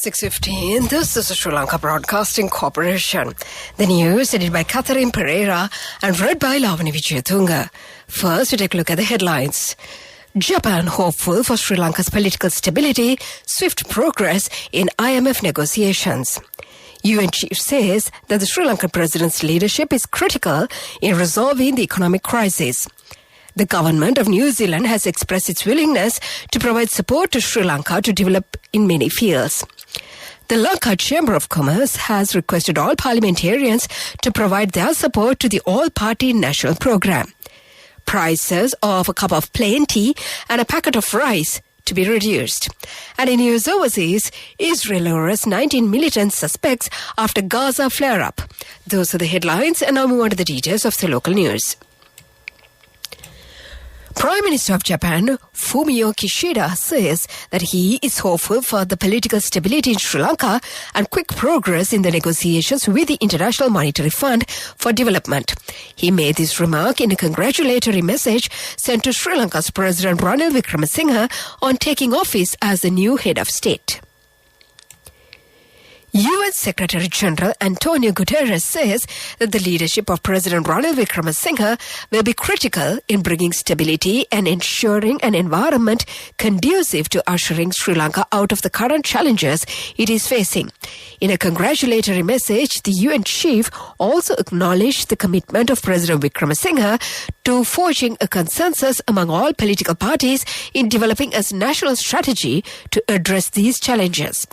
6:15. This is the Sri Lanka Broadcasting Corporation. The news edited by Catherine Pereira and read by Lavani Vijayatunga. First, we take a look at the headlines. Japan hopeful for Sri Lanka's political stability, swift progress in IMF negotiations. UN chief says that the Sri Lankan president's leadership is critical in resolving the economic crisis. The government of New Zealand has expressed its willingness to provide support to Sri Lanka to develop in many fields. The Lanka Chamber of Commerce has requested all parliamentarians to provide their support to the all-party national program. Prices of a cup of plain tea and a packet of rice to be reduced. And in news overseas, Israel arrests 19 militant suspects after Gaza flare-up. Those are the headlines, and now we move on to the details of the local news. Prime Minister of Japan, Fumio Kishida, says that he is hopeful for the political stability in Sri Lanka and quick progress in the negotiations with the International Monetary Fund for Development. He made this remark in a congratulatory message sent to Sri Lanka's President Ranil Wickremesinghe on taking office as the new head of state. UN Secretary General Antonio Guterres says that the leadership of President Ranil Wickremesinghe will be critical in bringing stability and ensuring an environment conducive to ushering Sri Lanka out of the current challenges it is facing. In a congratulatory message, the UN chief also acknowledged the commitment of President Wickremesinghe to forging a consensus among all political parties in developing a national strategy to address these challenges.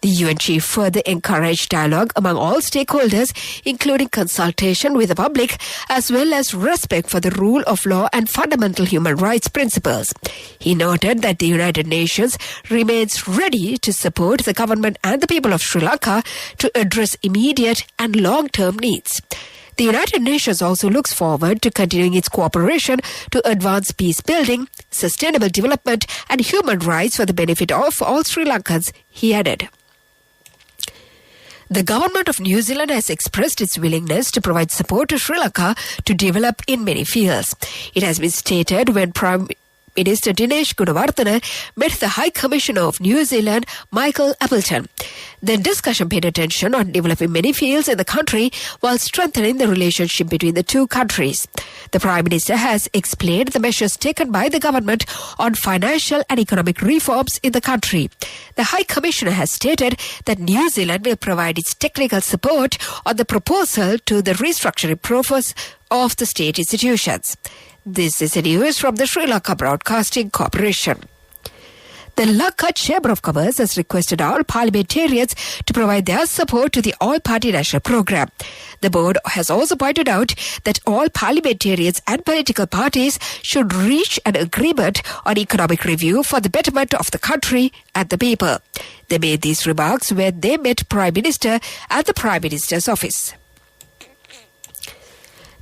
The UN chief further encouraged dialogue among all stakeholders, including consultation with the public, as well as respect for the rule of law and fundamental human rights principles. He noted that the United Nations remains ready to support the government and the people of Sri Lanka to address immediate and long-term needs. The United Nations also looks forward to continuing its cooperation to advance peace building, sustainable development, and human rights for the benefit of all Sri Lankans, he added. The government of New Zealand has expressed its willingness to provide support to Sri Lanka to develop in many fields. It has been stated when Prime Minister Dinesh Gunawardena met the High Commissioner of New Zealand, Michael Appleton. The discussion paid attention on developing many fields in the country while strengthening the relationship between the two countries. The Prime Minister has explained the measures taken by the government on financial and economic reforms in the country. The High Commissioner has stated that New Zealand will provide its technical support on the proposal to the restructuring process of the state institutions. This is the news from the Sri Lanka Broadcasting Corporation. The Lanka Chamber of Commerce has requested all parliamentarians to provide their support to the all-party national program. The board has also pointed out that all parliamentarians and political parties should reach an agreement on economic review for the betterment of the country and the people. They made these remarks when they met Prime Minister at the Prime Minister's office.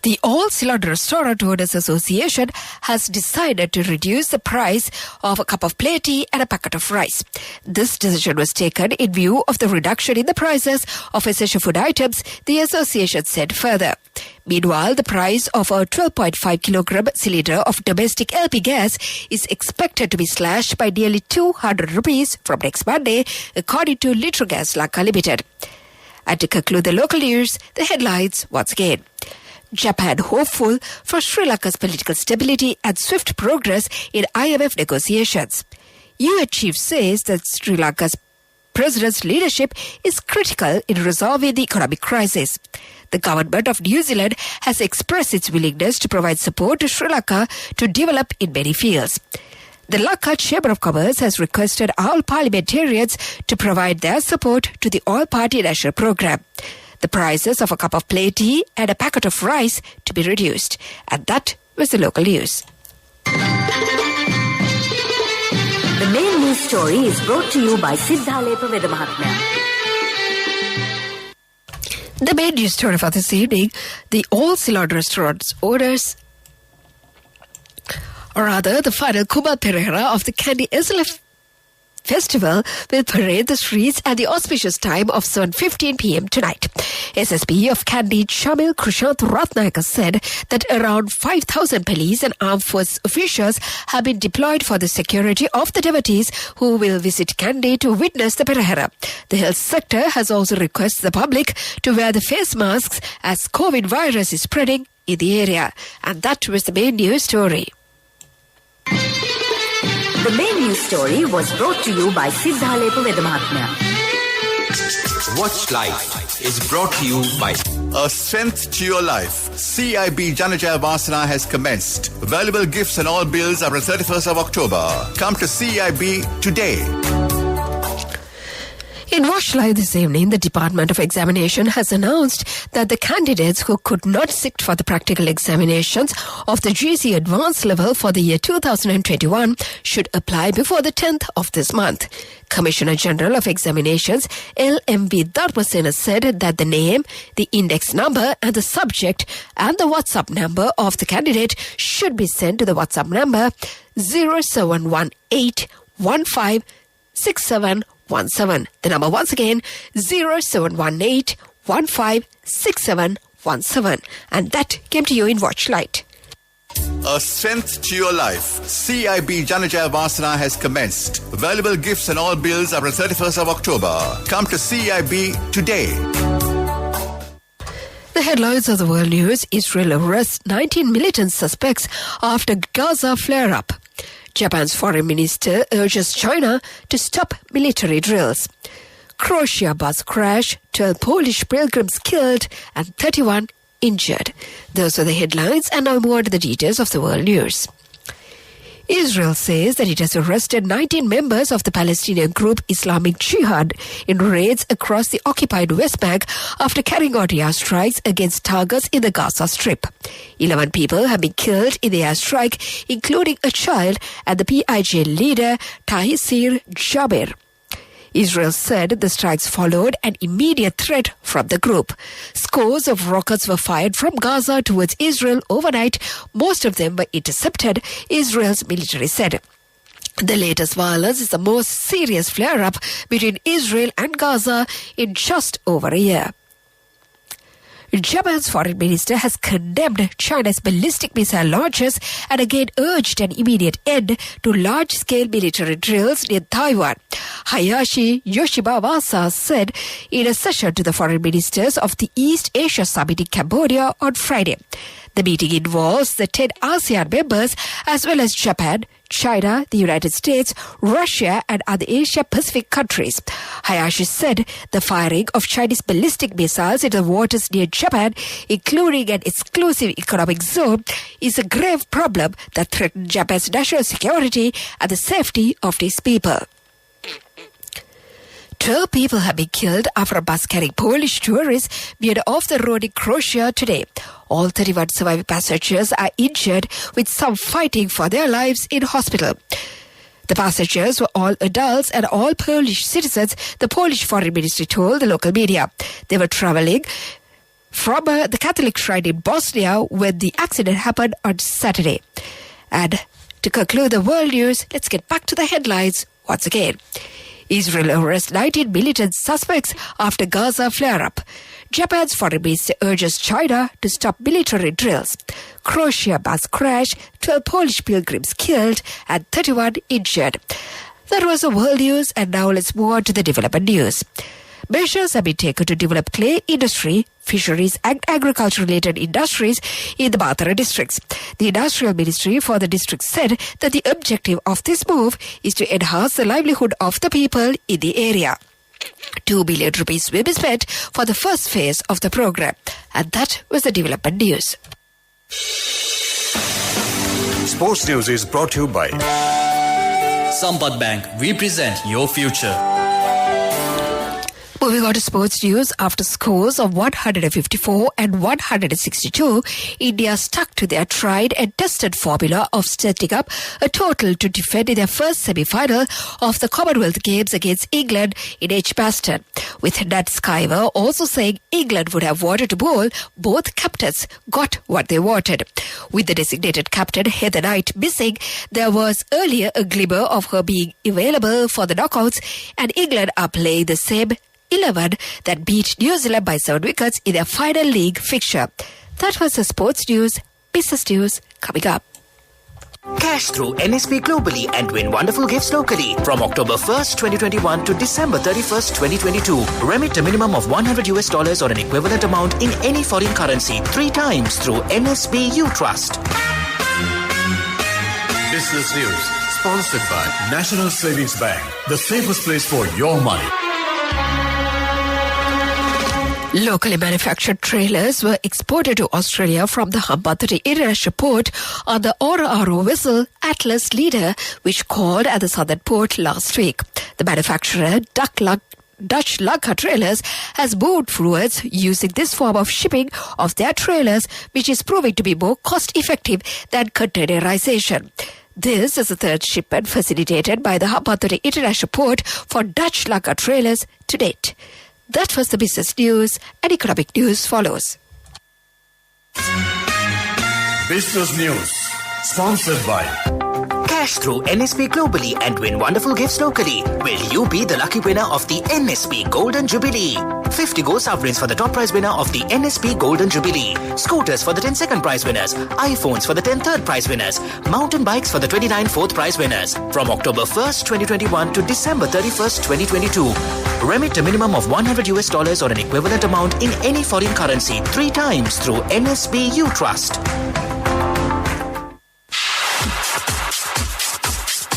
The All Cylinder Restaurant Owners Association has decided to reduce the price of a cup of plain tea and a packet of rice. This decision was taken in view of the reduction in the prices of essential food items, the association said further. Meanwhile, the price of a 12.5 kilogram cylinder of domestic LP gas is expected to be slashed by nearly 200 rupees from next Monday, according to Litro Gas Lanka Limited. And to conclude the local news, the headlines once again. Japan hopeful for Sri Lanka's political stability and swift progress in IMF negotiations. UN chief says that Sri Lanka's president's leadership is critical in resolving the economic crisis. The government of New Zealand has expressed its willingness to provide support to Sri Lanka to develop in many fields. The Lanka Chamber of Commerce has requested all parliamentarians to provide their support to the all-party national program. The prices of a cup of plain tea and a packet of rice to be reduced. And that was the local news. The main news story is brought to you by Siddhalepa Vedamahatmya. The main news story for this evening, the All Ceylon Restaurants orders, or rather the final Kumar Pereira of the Candy SLBC festival will parade the streets at the auspicious time of 7:15 p.m. tonight. SSP of Kandy Shamil Krishant Ratnayaka said that around 5,000 police and armed force officials have been deployed for the security of the devotees who will visit Kandy to witness the Perahera. The health sector has also requested the public to wear the face masks as COVID virus is spreading in the area. And that was the main news story. The main news story was brought to you by Siddhalepa Vedamahatmya. Watch Life is brought to you by A Strength to Your Life. CIB Janajaya Vasana has commenced. Valuable gifts and all bills are on 31st of October. Come to CIB today. In Watch Live this evening, the Department of Examination has announced that the candidates who could not sit for the practical examinations of the GC Advanced level for the year 2021 should apply before the 10th of this month. Commissioner General of Examinations LMV Dharmasena said that the name, the index number and the subject and the WhatsApp number of the candidate should be sent to the WhatsApp number 0718156717. The number once again 0718156717. And that came to you in Watchlight. A Strength to Your Life. CIB Janajaya Vasana has commenced. Valuable gifts and all bills are on 31st of October. Come to CIB today. The headlines of the world news: Israel arrests 19 militant suspects after Gaza flare-up. Japan's foreign minister urges China to stop military drills. Croatia bus crash, 12 Polish pilgrims killed and 31 injured. Those are the headlines, and now more to the details of the world news. Israel says that it has arrested 19 members of the Palestinian group Islamic Jihad in raids across the occupied West Bank after carrying out airstrikes against targets in the Gaza Strip. 11 people have been killed in the airstrike, including a child and the PIJ leader Tahisir Jaber. Israel said the strikes followed an immediate threat from the group. Scores of rockets were fired from Gaza towards Israel overnight. Most of them were intercepted, Israel's military said. The latest violence is the most serious flare-up between Israel and Gaza in just over a year. Japan's foreign minister has condemned China's ballistic missile launches and again urged an immediate end to large-scale military drills near Taiwan. Hayashi Yoshimawasa said in a session to the foreign ministers of the East Asia Summit in Cambodia on Friday. The meeting involves the 10 ASEAN members as well as Japan, China, the United States, Russia and other Asia-Pacific countries. Hayashi said the firing of Chinese ballistic missiles into the waters near Japan, including an exclusive economic zone, is a grave problem that threatens Japan's national security and the safety of its people. 12 people have been killed after a bus carrying Polish tourists veered off the road in Croatia today. All 31 surviving passengers are injured, with some fighting for their lives in hospital. The passengers were all adults and all Polish citizens, the Polish foreign ministry told the local media. They were traveling from the Catholic shrine in Bosnia when the accident happened on Saturday. And to conclude the world news, let's get back to the headlines once again. Israel arrests 19 militant suspects after Gaza flare-up. Japan's foreign minister urges China to stop military drills. Croatia bus crash, 12 Polish pilgrims killed and 31 injured. That was the world news, and now let's move on to the development news. Measures have been taken to develop clay industry, fisheries and agriculture-related industries in the Bathara districts. The Industrial Ministry for the district said that the objective of this move is to enhance the livelihood of the people in the area. 2 billion rupees will be spent for the first phase of the program. And that was the development news. Sports news is brought to you by Sampath Bank. We present your future. Moving on to sports news, after scores of 154 and 162, India stuck to their tried and tested formula of setting up a total to defend in their first semi-final of the Commonwealth Games against England in Edgbaston, with Nat Skyver also saying England would have wanted to bowl. Both captains got what they wanted. With the designated captain Heather Knight missing, there was earlier a glimmer of her being available for the knockouts, and England are playing the same 11 that beat New Zealand by 7 wickets in their final league fixture. That was the sports news. Business news coming up. Cash through NSP globally and win wonderful gifts locally. From October 1st, 2021 to December 31st, 2022. Remit a minimum of $100 or an equivalent amount in any foreign currency 3 times through NSB U Trust. Business news sponsored by National Savings Bank, the safest place for your money. Locally manufactured trailers were exported to Australia from the Hambantota International Port on the Oro vessel Atlas Leader, which called at the southern port last week. The manufacturer, Dutch Lugger Trailers, has moved forwards using this form of shipping of their trailers, which is proving to be more cost-effective than containerization. This is the third shipment facilitated by the Hambantota International Port for Dutch Lugger Trailers to date. That was the business news, and economic news follows. Business news sponsored by Cash through NSP globally and win wonderful gifts locally. Will you be the lucky winner of the NSP Golden Jubilee? 50 gold sovereigns for the top prize winner of the NSP Golden Jubilee. Scooters for the 10 second prize winners. iPhones for the 10 third prize winners. Mountain bikes for the 29 fourth prize winners. From October 1st, 2021 to December 31st, 2022. Remit a minimum of $100 or an equivalent amount in any foreign currency 3 times through NSB U Trust.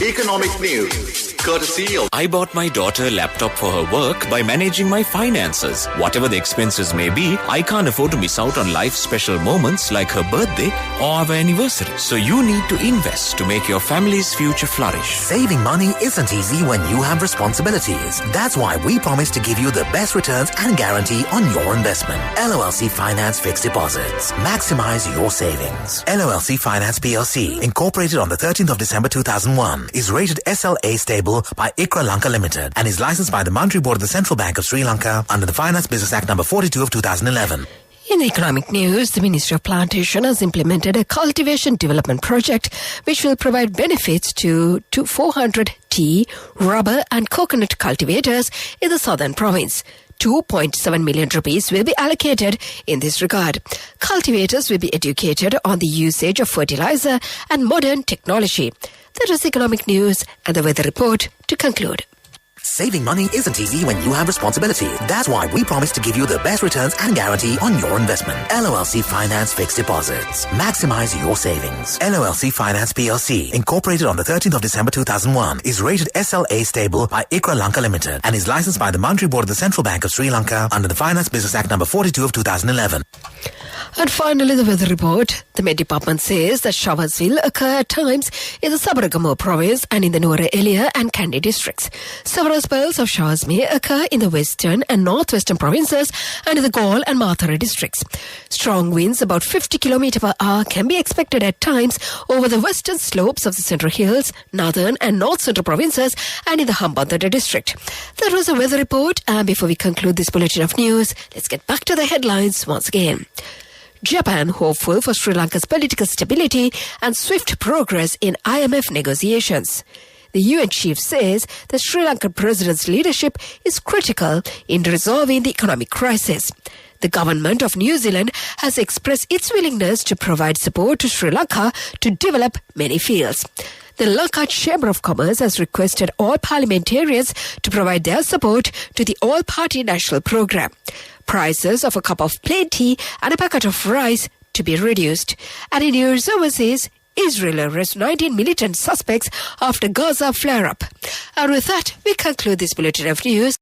Economic news, courtesy of... I bought my daughter a laptop for her work by managing my finances. Whatever the expenses may be, I can't afford to miss out on life's special moments like her birthday or our anniversary. So you need to invest to make your family's future flourish. Saving money isn't easy when you have responsibilities. That's why we promise to give you the best returns and guarantee on your investment. LOLC Finance Fixed Deposits. Maximize your savings. LOLC Finance PLC, incorporated on the 13th of December 2001, is rated SLA stable by ICRA Lanka Limited and is licensed by the Monetary Board of the Central Bank of Sri Lanka under the Finance Business Act number 42 of 2011. In economic news, the Ministry of Plantation has implemented a cultivation development project which will provide benefits to 400 tea, rubber and coconut cultivators in the southern province. 2.7 million rupees will be allocated in this regard. Cultivators will be educated on the usage of fertilizer and modern technology. That was economic news and the weather report to conclude. Saving money isn't easy when you have responsibility. That's why we promise to give you the best returns and guarantee on your investment. LOLC Finance Fixed Deposits. Maximize your savings. LOLC Finance PLC, incorporated on the 13th of December 2001, is rated SLA stable by ICRA Lanka Limited and is licensed by the Monetary Board of the Central Bank of Sri Lanka under the Finance Business Act number 42 of 2011. And finally, the weather report. The Met Department says that showers will occur at times in the Sabaragamuwa province and in the Nuwara Eliya and Kandy districts. Several spells of showers may occur in the western and northwestern provinces and in the Galle and Mathura districts. Strong winds about 50 km per hour can be expected at times over the western slopes of the Central Hills, northern and north central provinces and in the Hambantota district. That was a weather report, and before we conclude this bulletin of news, let's get back to the headlines once again. Japan hopeful for Sri Lanka's political stability and swift progress in IMF negotiations. The UN chief says the Sri Lankan president's leadership is critical in resolving the economic crisis. The government of New Zealand has expressed its willingness to provide support to Sri Lanka to develop many fields. The Lanka Chamber of Commerce has requested all parliamentarians to provide their support to the All-Party National Programme. Prices of a cup of plain tea and a packet of rice to be reduced. And in news overseas, Israel arrests 19 militant suspects after Gaza flare-up. And with that, we conclude this bulletin of news.